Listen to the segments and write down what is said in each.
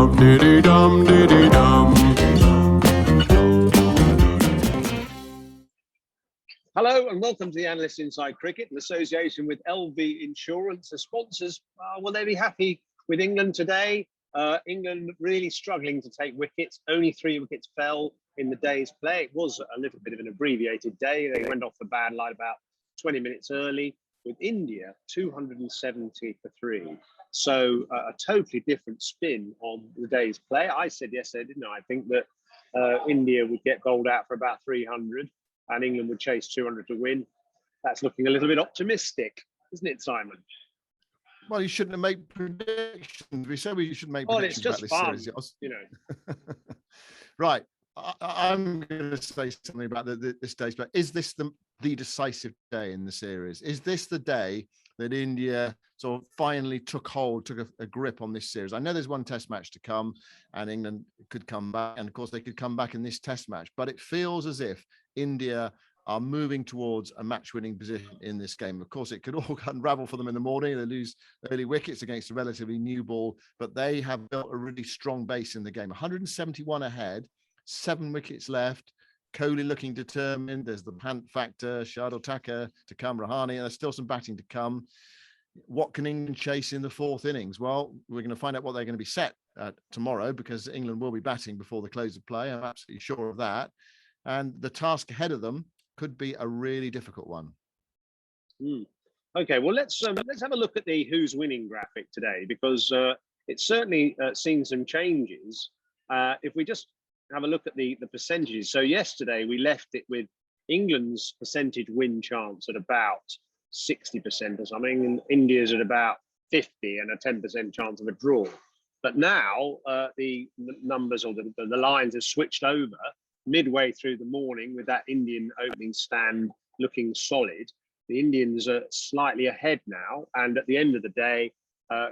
dum diddy dum diddy dum. Hello and welcome to the Analyst Inside Cricket in association with LV Insurance. The sponsors, will they be happy with England today? England really struggling to take wickets. Only 3 wickets fell in the day's play. It was a little bit of an abbreviated day. They went off the bad light about 20 minutes early, with India 270 for 3. So a totally different spin on the day's play. I said yesterday, didn't I? I think that India would get bowled out for about 300 and England would chase 200 to win. That's looking a little bit optimistic, isn't it, Simon? Well, you shouldn't have made predictions. We said we shouldn't make predictions it's just about this fun, series. you know. Right. I'm going to say something about this day's play. Is this the decisive day in the series? Is this the day that India sort of finally took a grip on this series? I know there's one test match to come and England could come back. And of course, they could come back in this test match. But it feels as if India are moving towards a match-winning position in this game. Of course, it could all unravel for them in the morning. They lose early wickets against a relatively new ball, but they have built a really strong base in the game. 171 ahead, 7 wickets left. Kohli looking determined. There's the pant factor, Shardul Thakur to come, Rahane, and there's still some batting to come. What can England chase in the 4th innings? Well, we're going to find out what they're going to be set tomorrow, because England will be batting before the close of play. I'm absolutely sure of that. And the task ahead of them could be a really difficult one. Okay, well, let's have a look at the who's winning graphic today, because it's certainly seen some changes. If we just have a look at the percentages. So yesterday we left it with England's percentage win chance at about 60% or something, and India's at about 50 and a 10% chance of a draw. But now the numbers or the lines have switched over midway through the morning with that Indian opening stand looking solid. The Indians are slightly ahead now, and at the end of the day,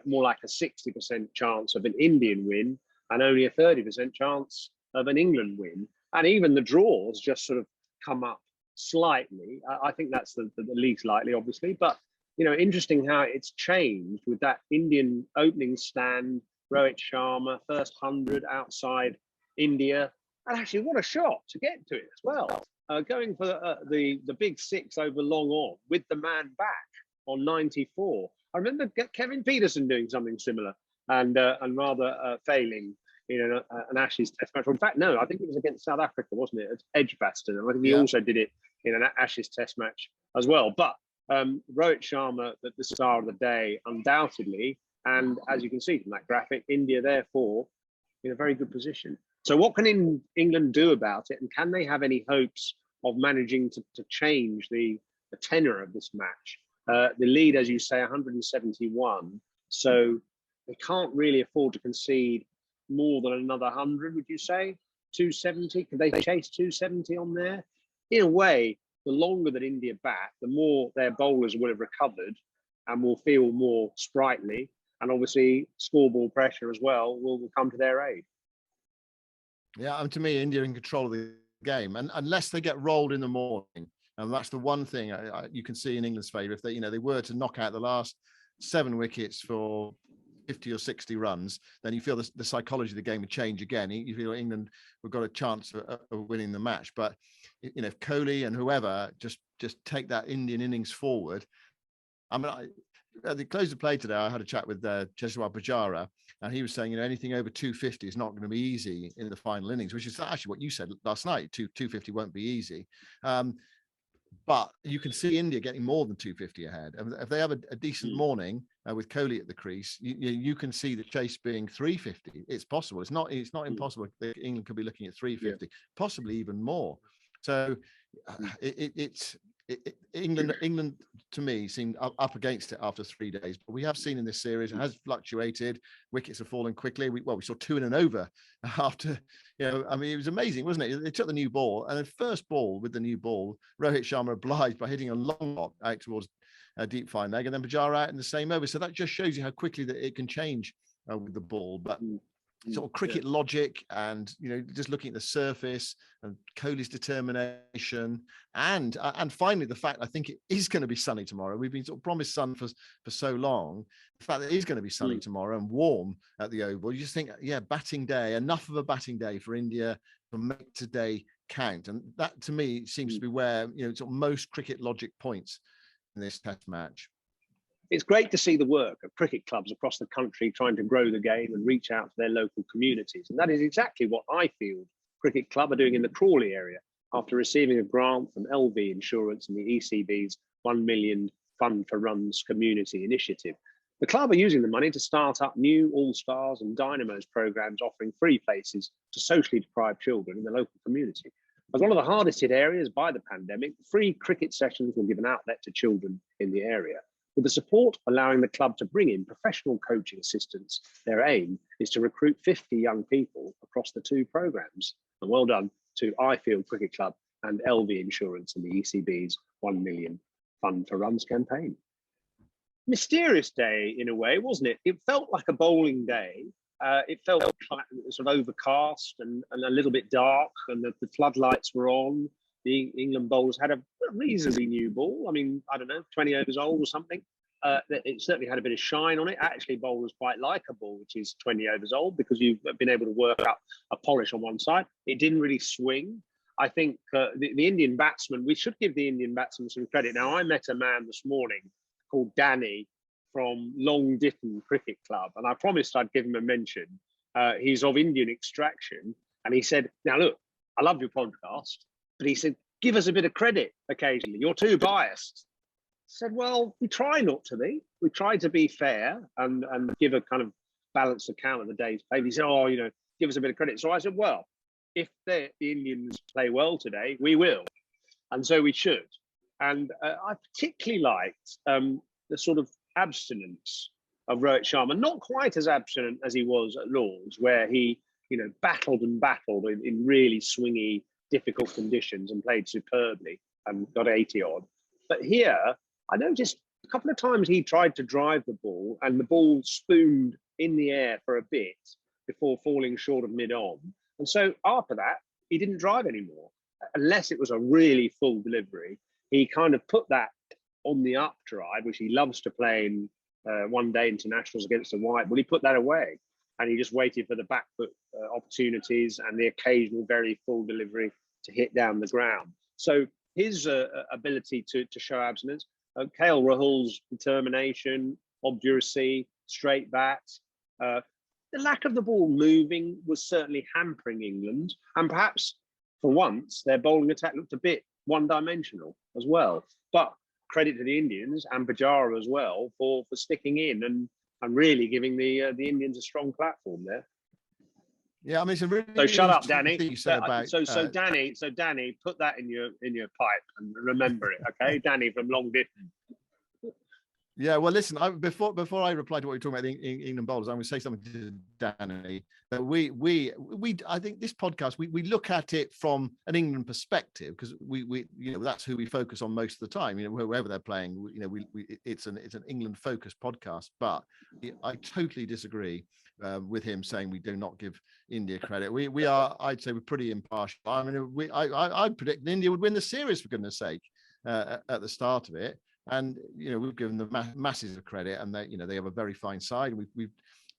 more like a 60% chance of an Indian win and only a 30% chance of an England win. And even the draws just sort of come up slightly. I think that's the least likely, obviously, but you know, interesting how it's changed with that Indian opening stand, Rohit Sharma, first 100 outside India. And actually, what a shot to get to it as well. Going for the big 6 over long on with the man back on 94. I remember Kevin Peterson doing something similar and rather failing in an Ashes test match. In fact, no, I think it was against South Africa, wasn't it? At Edgbaston. And I think he also did it in an Ashes test match as well. But Rohit Sharma, the star of the day, undoubtedly. And as you can see from that graphic, India, therefore, in a very good position. So what can England do about it? And can they have any hopes of managing to change the tenor of this match? The lead, as you say, 171. So they can't really afford to concede more than another 100, would you say? 270? Could they chase 270 on there? In a way, the longer that India bat, the more their bowlers will have recovered and will feel more sprightly. And obviously, scoreboard pressure as well will come to their aid. Yeah, and to me, India in control of the game, and unless they get rolled in the morning, and that's the one thing you can see in England's favour. If they were to knock out the last 7 wickets for 50 or 60 runs, then you feel the psychology of the game would change again. You feel England have got a chance of winning the match. But if Kohli and whoever just take that Indian innings forward, I mean, at the close of play today, I had a chat with Cheshwar Pujara, and he was saying, anything over 250 is not going to be easy in the final innings, which is actually what you said last night. 250 won't be easy. But you can see India getting more than 250 ahead. If they have a decent morning with Kohli at the crease, you can see the chase being 350. It's possible. It's not impossible. England could be looking at 350, possibly even more. So England to me seemed up against it after 3 days, but we have seen in this series it has fluctuated. Wickets are falling quickly. We saw 2 in and over after, I mean, it was amazing, wasn't it? They took the new ball, and the first ball with the new ball, Rohit Sharma obliged by hitting a long knock out towards a deep fine leg, and then Pujara out in the same over. So that just shows you how quickly that it can change with the ball. But sort of cricket logic and, you know, just looking at the surface and Kohli's determination and finally the fact I think it is going to be sunny tomorrow. We've been sort of promised sun for so long. The fact that it is going to be sunny tomorrow and warm at the Oval, you just think, yeah, batting day, enough of a batting day for India to make today count. And that to me seems to be where, you know, sort of most cricket logic points in this test match. It's great to see the work of cricket clubs across the country trying to grow the game and reach out to their local communities. And that is exactly what Ifield Cricket Club are doing in the Crawley area after receiving a grant from LV Insurance and the ECB's 1 million Fund for Runs community initiative. The club are using the money to start up new All-Stars and Dynamos programs offering free places to socially deprived children in the local community. As one of the hardest hit areas by the pandemic, free cricket sessions will give an outlet to children in the area. With the support allowing the club to bring in professional coaching assistants, their aim is to recruit 50 young people across the two programs. And well done to Ifield Cricket Club and LV Insurance and the ECB's 1 million Fund for Runs campaign. Mysterious day in a way, wasn't it? It felt like a bowling day. It felt sort of overcast and a little bit dark, and the floodlights were on. The England bowlers had a reasonably new ball. I mean, I don't know, 20 overs old or something. It certainly had a bit of shine on it. Actually, bowlers quite like a ball which is 20 overs old because you've been able to work up a polish on one side. It didn't really swing. I think the Indian batsman, we should give the Indian batsman some credit. Now, I met a man this morning called Danny from Long Ditton Cricket Club, and I promised I'd give him a mention. He's of Indian extraction, and he said, now look, I love your podcast, but he said, give us a bit of credit occasionally. You're too biased. I said, well, we try not to be. We try to be fair and give a kind of balanced account of the day's play. He said, oh, you know, give us a bit of credit. So I said, well, if the Indians play well today, we will. And so we should. And I particularly liked the sort of abstinence of Rohit Sharma, not quite as abstinent as he was at Lord's, where he, you know, battled in really swingy, difficult conditions and played superbly and got 80 odd. But here, I noticed a couple of times he tried to drive the ball and the ball spooned in the air for a bit before falling short of mid-on. And so after that, he didn't drive anymore, unless it was a really full delivery. He kind of put that on the up drive, which he loves to play in one-day internationals against the white ball. He put that away and he just waited for the back foot opportunities and the occasional very full delivery to hit down the ground. So his ability to show abstinence, KL Rahul's determination, obduracy, straight bat, the lack of the ball moving was certainly hampering England. And perhaps for once, their bowling attack looked a bit one-dimensional as well. But credit to the Indians and Pujara as well for sticking in and really giving the Indians a strong platform there. Yeah, I mean, it's a really. So shut up, Danny. About, Danny, put that in your pipe and remember it, okay? Danny from Long Ditton. Yeah, well, listen. Before I reply to what you're talking about, the England bowlers, I'm going to say something to Danny. That I think this podcast we look at it from an England perspective because we you know that's who we focus on most of the time. You know, whoever they're playing, you know, it's an England focused podcast. But I totally disagree with him saying we do not give India credit. We are, I'd say, we're pretty impartial. I mean, I predict India would win the series for goodness sake at the start of it. And you know we've given them masses of credit, and they, you know, they have a very fine side. We've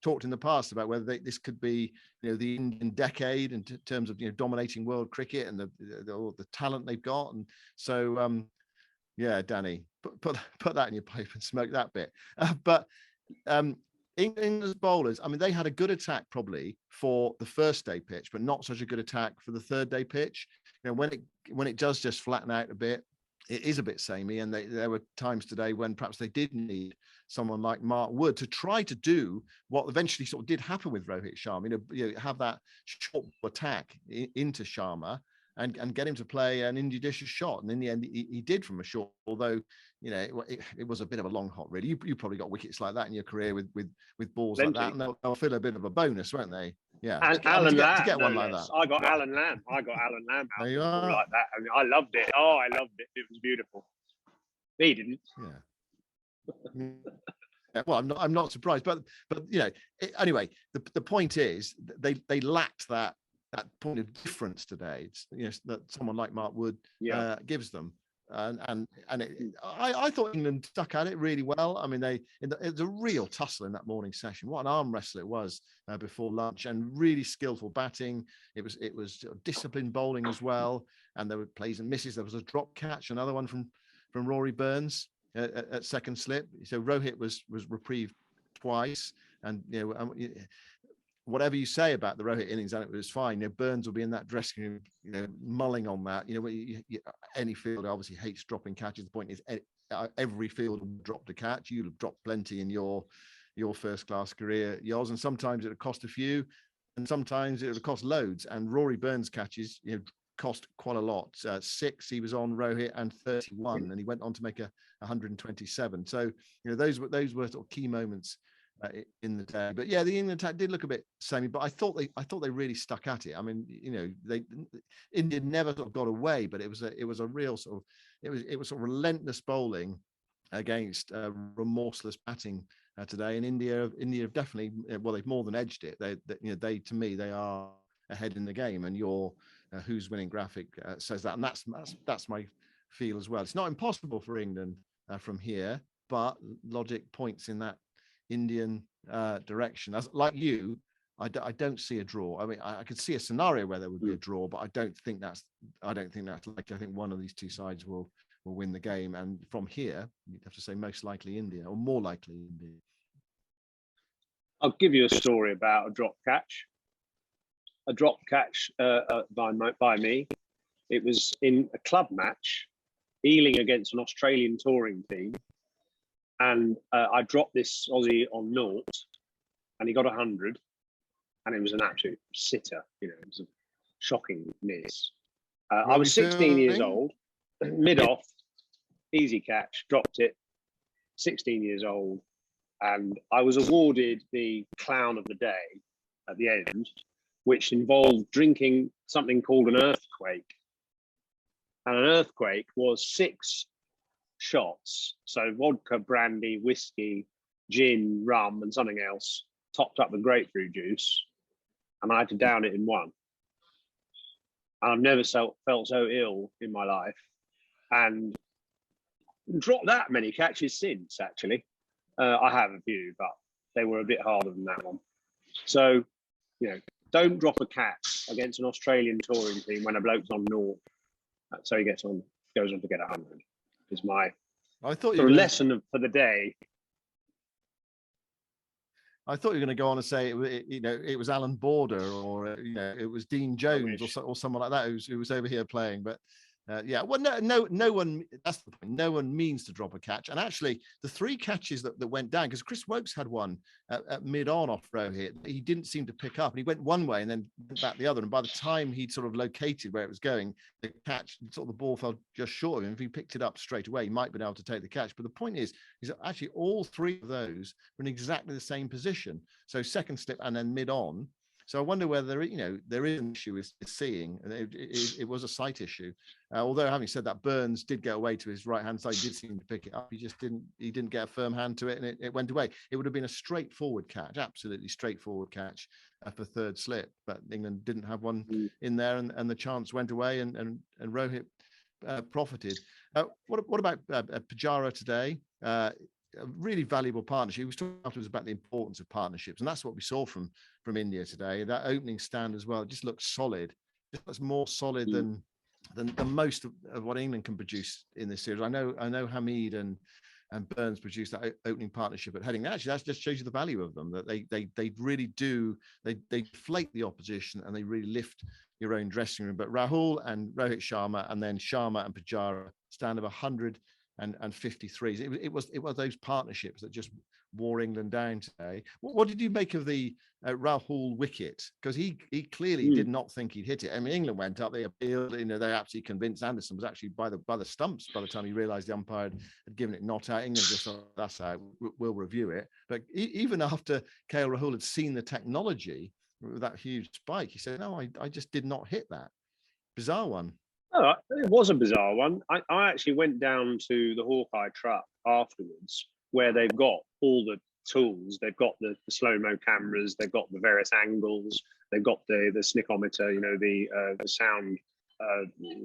talked in the past about whether this could be, you know, the Indian decade in terms of, you know, dominating world cricket and the talent they've got. And so yeah, Danny, put that in your pipe and smoke that bit. But England's bowlers, I mean, they had a good attack probably for the first day pitch, but not such a good attack for the third day pitch. You know, when it does just flatten out a bit, it is a bit samey, and there were times today when perhaps they did need someone like Mark Wood to try to do what eventually sort of did happen with Rohit Sharma, you know, have that short attack into Sharma and get him to play an injudicious shot. And in the end, he did from a short, although, you know, it was a bit of a long hot, really. You probably got wickets like that in your career with balls like that, and they'll feel a bit of a bonus, won't they? Yeah. And Alan Lamb, to get one like that. I got Alan Lamb out there you are. like that. I mean, I loved it. Oh, I loved it. It was beautiful. He didn't. Yeah. well, I'm not surprised, but you know, anyway, the point is they lacked that point of difference today. It's, you know, that someone like Mark Wood gives them. I thought England stuck at it really well. I mean, it was a real tussle in that morning session. What an arm wrestle it was before lunch, and really skillful batting. It was disciplined bowling as well, and there were plays and misses. There was a drop catch, another one from Rory Burns at second slip. So Rohit was reprieved twice, and you know. Whatever you say about the Rohit innings, and it was fine. You know, Burns will be in that dressing room, you know, mulling on that. You know, any fielder obviously hates dropping catches. The point is, every fielder dropped a catch. You'll have dropped plenty in your first class career, yours, and sometimes it'll cost a few, and sometimes it'll cost loads. And Rory Burns' catches, you know, cost quite a lot. 6 he was on Rohit, and 31, and he went on to make 127. So, you know, those were sort of key moments in the day. But yeah, the England attack did look a bit samey, but I thought they really stuck at it. I mean, you know, India never sort of got away, but it was a real sort of it was sort of relentless bowling against remorseless batting today. And India have definitely, well, they've more than edged it. They to me, they are ahead in the game, and your who's winning graphic says that, and that's my feel as well. It's not impossible for England from here, but logic points in that Indian direction. As like you, I don't see a draw. I mean, I could see a scenario where there would be a draw, but I don't think that's likely. I think one of these two sides will win the game, and from here, you'd have to say most likely India, or more likely India. I'll give you a story about a drop catch. A drop catch by me. It was in a club match, Ealing against an Australian touring team. And I dropped this Aussie on naught, and he got 100, and it was an absolute sitter. You know, it was a shocking miss. I was 16 years old, mid-off, easy catch, dropped it, 16 years old, and I was awarded the clown of the day at the end, which involved drinking something called an earthquake. And an earthquake was 6 shots, so vodka, brandy, whiskey, gin, rum, and something else, topped up with grapefruit juice, and I had to down it in one. And I've never felt so ill in my life, and dropped that many catches since. Actually, I have a few, but they were a bit harder than that one. So, you know, don't drop a catch against an Australian touring team when a bloke's on naught, so he goes on to get 100. Is my lesson for the day. I thought you were going to go on and say it was Alan Border, or you know, it was Dean Jones, or someone like that who was over here playing. But yeah, well, no one. That's the point. No one means to drop a catch. And actually, the 3 catches that went down, because Chris Wokes had one at mid-on off Rohit, he didn't seem to pick up, and he went one way and then back the other. And by the time he'd sort of located where it was going, the catch, sort of the ball fell just short of him. If he picked it up straight away, he might have been able to take the catch. But the point is that actually all 3 of those were in exactly the same position. So second slip and then mid-on. So I wonder whether, you know, there is an issue with seeing, and it was a sight issue. Although having said that, Burns did get away to his right hand side. He did seem to pick it up. He just didn't get a firm hand to it, and it went away. It would have been a straightforward catch, absolutely straightforward catch for third slip, but England didn't have one in there, and the chance went away, and Rohit profited. What about Pujara today? A really valuable partnership. He was talking afterwards about the importance of partnerships, and that's what we saw from India today. That opening stand as well, it just looks solid. It looks more solid than most of what England can produce in this series. I know Hamid and Burns produced that opening partnership at Heading. Actually, that just shows you the value of them. That they really do. They deflate the opposition, and they really lift your own dressing room. But Rahul and Rohit Sharma, and then Sharma and Pujara, stand of 100 and 53s. It was those partnerships that just wore England down today. What did you make of the Rahul wicket? Because he clearly did not think he'd hit it. I mean, England went up, they appealed, you know, they're absolutely convinced Anderson was actually by the stumps by the time he realised the umpire had given it not out. England just thought, that's out, we'll review it. But even after KL Rahul had seen the technology with that huge spike, he said, no, I just did not hit that. Bizarre one. Oh, it was a bizarre one. I actually went down to the Hawkeye truck afterwards, where they've got all the tools. They've got the slow-mo cameras, they've got the various angles, they've got the snickometer, you know, the sound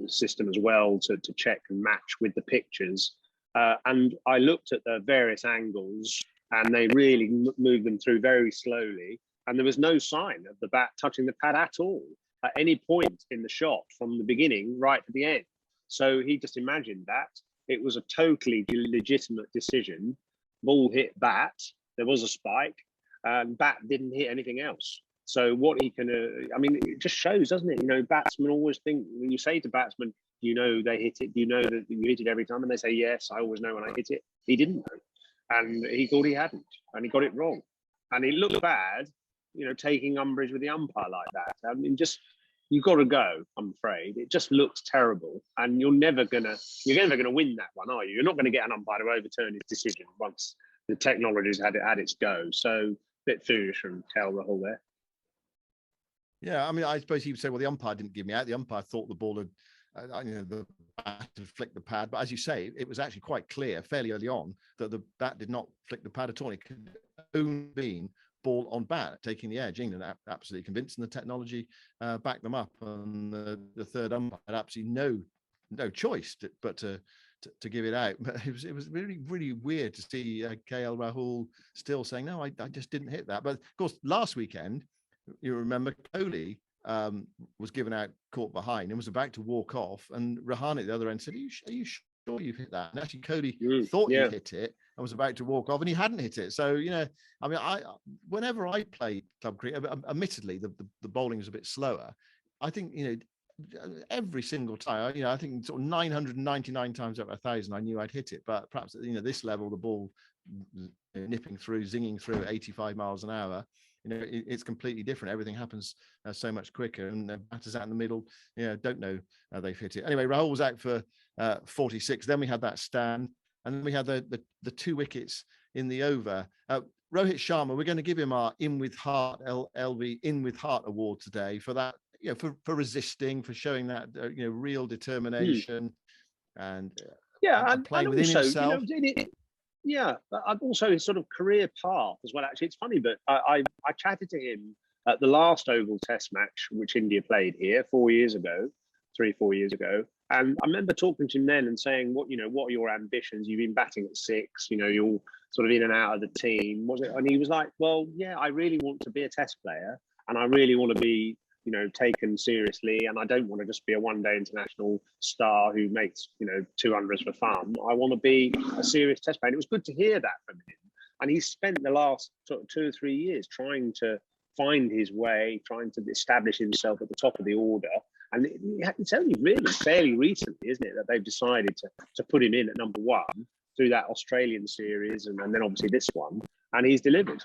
system as well to check and match with the pictures. And I looked at the various angles, and they really moved them through very slowly. And there was no sign of the bat touching the pad at all at any point in the shot from the beginning right to the end. So he just imagined that. It was a totally legitimate decision. Ball hit bat, there was a spike, and bat didn't hit anything else. So what he can, I mean, it just shows, doesn't it? You know, batsmen always think, when you say to batsmen, do you know they hit it? Do you know that you hit it every time? And they say, yes, I always know when I hit it. He didn't know. And he thought he hadn't, and he got it wrong. And it looked bad, you know, taking umbrage with the umpire like that. I mean, just, you've got to go, I'm afraid. It just looks terrible. And you're never gonna win that one, are you? You're not gonna get an umpire to overturn his decision once the technology's had its go. So a bit foolish from Kel Rahul there. Yeah, I mean, I suppose he would say, well, the umpire didn't give me out. The umpire thought the ball had, you know, the bat had flicked the pad. But as you say, it was actually quite clear fairly early on that the bat did not flick the pad at all. It could only been ball on bat taking the edge. England absolutely convinced, and the technology backed them up. And the third umpire had absolutely no choice but to give it out. But it was really, really weird to see KL Rahul still saying, no, I just didn't hit that. But of course, last weekend, you remember Kohli was given out caught behind and was about to walk off, and Rahane at the other end said, are you sure you've hit that? And actually Kohli thought he hit it and was about to walk off, and he hadn't hit it. So, you know, I mean, whenever I played club cricket, admittedly the bowling was a bit slower. I think, you know, every single time, you know, I think sort of 999 times out of 1,000 I knew I'd hit it. But perhaps, you know, this level, the ball nipping through, zinging through 85 miles an hour, you know, it's completely different. Everything happens so much quicker, and the batters out in the middle, you know, don't know they've hit it. Anyway, Rahul was out for 46. Then we had that stand, and then we had the 2 wickets in the over. Rohit Sharma, we're going to give him our In With Heart LV In With Heart award today for that, you know, for resisting, for showing that you know, real determination and playing within also, himself. You know, yeah, I've also his sort of career path as well. Actually, it's funny, but I chatted to him at the last Oval Test match, which India played here 4 years ago, 3-4 years ago. And I remember talking to him then and saying, what are your ambitions? You've been batting at 6, you know, you're sort of in and out of the team. Was it? And he was like, well, yeah, I really want to be a Test player, and I really want to be, you know, taken seriously, and I don't want to just be a one-day international star who makes, you know, 200s for fun. I want to be a serious Test player. And it was good to hear that from him. And he's spent the last sort of 2 or 3 years trying to find his way, trying to establish himself at the top of the order. And it's only really fairly recently, isn't it, that they've decided to put him in at number 1 through that Australian series, and then obviously this one, and he's delivered.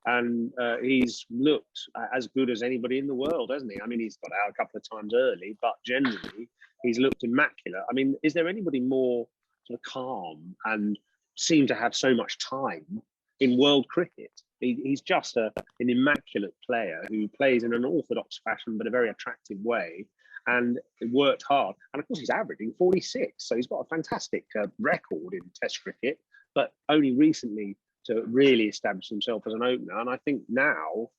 And he's looked as good as anybody in the world, hasn't he? I mean, he's got out a couple of times early, but generally he's looked immaculate. I mean, is there anybody more sort of calm and seem to have so much time in world cricket? He's just an immaculate player who plays in an orthodox fashion, but a very attractive way, and worked hard. And of course, he's averaging 46, so he's got a fantastic record in Test cricket, but only recently to really establish himself as an opener. And I think now,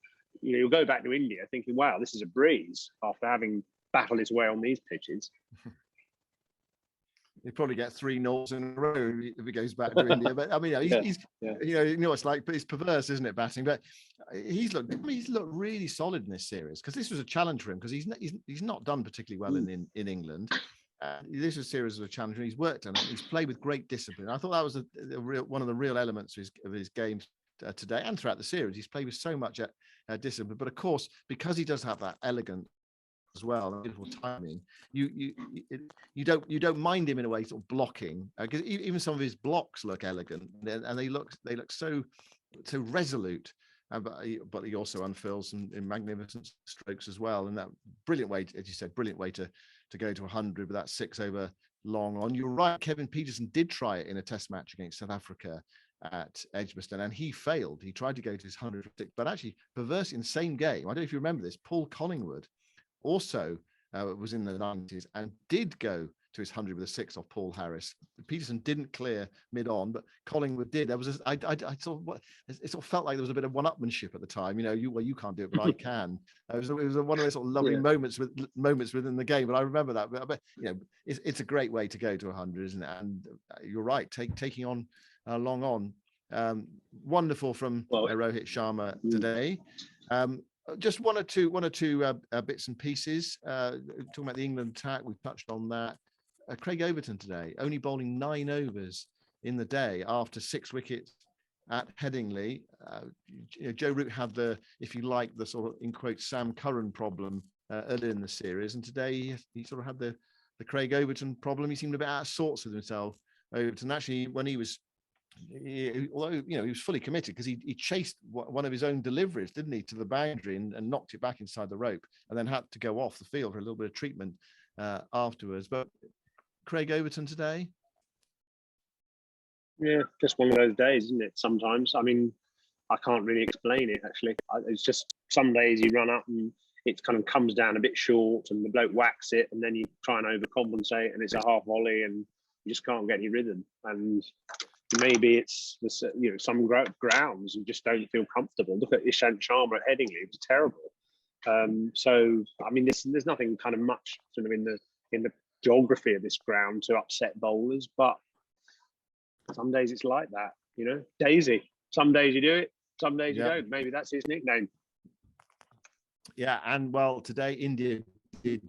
you know, you'll go back to India thinking, wow, this is a breeze after having battled his way on these pitches. He'd probably get 3 noughts in a row if he goes back to India. But I mean, he's you know, it's like, but it's perverse, isn't it, batting? But he's looked really solid in this series, because this was a challenge for him, because he's not done particularly well in England. This was a series of a challenge, and he's worked on it. He's played with great discipline. I thought that was one of the real elements of his game today and throughout the series. He's played with so much discipline, but of course, because he does have that elegant as well, beautiful timing, you don't mind him in a way, sort of blocking, because even some of his blocks look elegant, and they look so resolute. But he also unfurls some magnificent strokes as well, and that brilliant way, as you said, brilliant way to go to 100 with that 6 over long on. You're right, Kevin Peterson did try it in a Test match against South Africa at Edgbaston, and he failed. He tried to go to his 100, but actually, perversely, in the same game, I don't know if you remember this, Paul Collingwood also was in the 90s and did go to his 100 with a 6 off Paul Harris. Peterson didn't clear mid-on, but Collingwood did. There was I sort of, it sort of felt like there was a bit of one-upmanship at the time. You know, you can't do it, but I can. It was one of those sort of lovely moments within the game. But I remember that. But you know, it's a great way to go to 100, isn't it? And you're right, taking on long on. Wonderful from Rohit Sharma today. Just one or two bits and pieces. Talking about the England attack, we touched on that. Craig Overton today, only bowling 9 overs in the day after 6 wickets at Headingley. Joe Root had the, if you like, the sort of in quotes Sam Curran problem earlier in the series, and today he sort of had the Craig Overton problem. He seemed a bit out of sorts with himself. Overton actually, when although he was fully committed, because he chased one of his own deliveries, didn't he, to the boundary and knocked it back inside the rope, and then had to go off the field for a little bit of treatment afterwards. But Craig Overton today, just one of those days, isn't it? Sometimes, I mean, I can't really explain it actually. It's just some days you run up and it kind of comes down a bit short, and the bloke whacks it, and then you try and overcompensate, and it's a half volley, and you just can't get any rhythm. And maybe it's some grounds you just don't feel comfortable. Look at Ishant Sharma at Headingley; it was terrible. So I mean, there's nothing kind of much sort of in the geography of this ground to upset bowlers, but some days it's like that, you know. Daisy. Some days you do it, some days you don't. Maybe that's his nickname. Yeah, and well, today India did,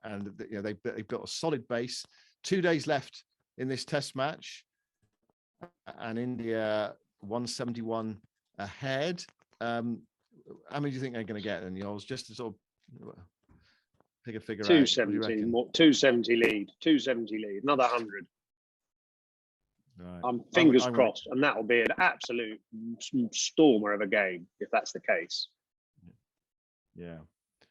and they've got a solid base. 2 days left in this Test match, and India 171 ahead. How many do you think they're going to get? And just to sort of pick a figure 270, out. 270 lead. 270 lead. Another 100. Right. Fingers crossed, and that will be an absolute stormer of a game if that's the case. Yeah.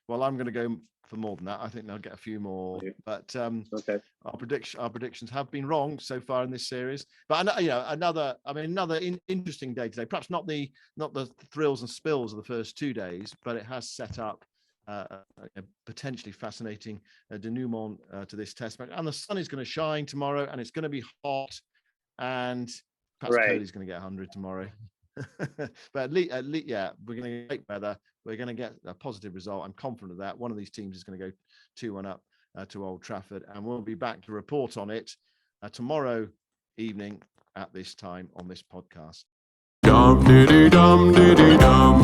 Well, I'm going to go for more than that. I think they'll get a few more, but okay. Our predictions have been wrong so far in this series. But another interesting day today. Perhaps not the thrills and spills of the first 2 days, but it has set up a potentially fascinating denouement to this Test match. And the sun is going to shine tomorrow, and it's going to be hot, and perhaps Kohli's going to get 100 tomorrow. But at least, we're going to get great weather. We're going to get a positive result. I'm confident of that. One of these teams is going to go 2-1 up to Old Trafford, and we'll be back to report on it tomorrow evening at this time on this podcast. Dum diddy dum diddy dum.